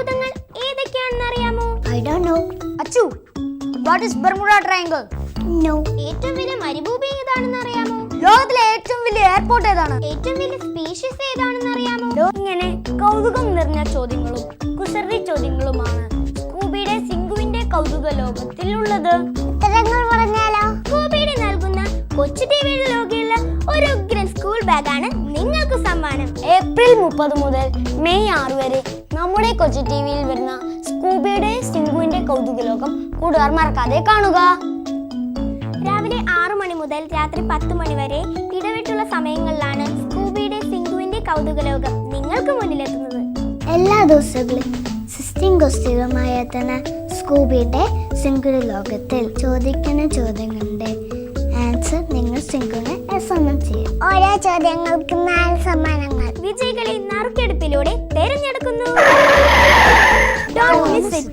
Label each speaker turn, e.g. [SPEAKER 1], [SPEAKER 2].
[SPEAKER 1] ഭൂതങ്ങൾ ഏതൊക്കെയാണെന്ന് അറിയാമോ?
[SPEAKER 2] I don't know.
[SPEAKER 3] Achu, what is Bermuda Triangle?
[SPEAKER 2] No.
[SPEAKER 1] ഏറ്റവും വലിയ മരുഭൂമി ഏതാണെന്ന് അറിയാമോ?
[SPEAKER 3] ലോകത്തിലെ ഏറ്റവും വലിയ എയർപോർട്ട് ഏതാണ്?
[SPEAKER 1] ഏറ്റവും വലിയ സ്പീഷീസ് ഏതാണെന്ന് അറിയാമോ?
[SPEAKER 3] ഇങ്ങനെ കൗതുകം നിറഞ്ഞ ചോദ്യങ്ങളും കുസൃതി ചോദ്യങ്ങളുമാണ് സ്കൂബിയുടെ സിംഗുവിന്റെ കൗതുക ലോകത്തിലുള്ളത്.
[SPEAKER 2] ഉത്തരങ്ങൾ പറഞ്ഞാലോ?
[SPEAKER 1] സ്കൂബിയുടെ നൽകുന്ന കൊച്ചു ടിവിയുടെ ലോകയുള്ള ഒരു ഉഗ്രൻ സ്കൂൾ ബാഗാണ് നിങ്ങൾക്ക് സമ്മാനം.
[SPEAKER 3] ഏപ്രിൽ 30 മുതൽ മെയ് 6 വരെ നമ്മുടെ കൊച്ചു ടിവിയിൽ വരുന്ന സ്കൂബിയുടെ സിംഗുവിന്റെ കൗതുക ലോകം കൂട്ടുകാർ മറക്കാതെ കാണുക.
[SPEAKER 1] രാവിലെ 6 മണി മുതൽ രാത്രി 10 മണി വരെ ഇടവിട്ടുള്ള സമയങ്ങളിലാണ് സ്കൂബിയുടെ സിംഗുവിന്റെ കൗതുക ലോകം നിങ്ങൾക്ക് മുന്നിലെത്തുന്നത്.
[SPEAKER 2] എല്ലാ ദിവസങ്ങളും 16 ഗോസ്റ്റുകളുമായി എത്തുന്ന സ്കൂബിയുടെ സിംഗിൾ ലോകത്തിൽ ചോദിക്കുന്ന ചോദ്യങ്ങളുടെ ആൻസർ നിങ്ങൾ സിംഗിളിന് എസ്എംഎസ് ചെയ്യും. ഓരോ ചോദ്യങ്ങൾക്ക് 4 സമ്മാനങ്ങൾ.
[SPEAKER 1] വിജയികളെ നറുക്കെടുപ്പിലൂടെ തെരഞ്ഞെടുക്കുന്നു. Don't miss it.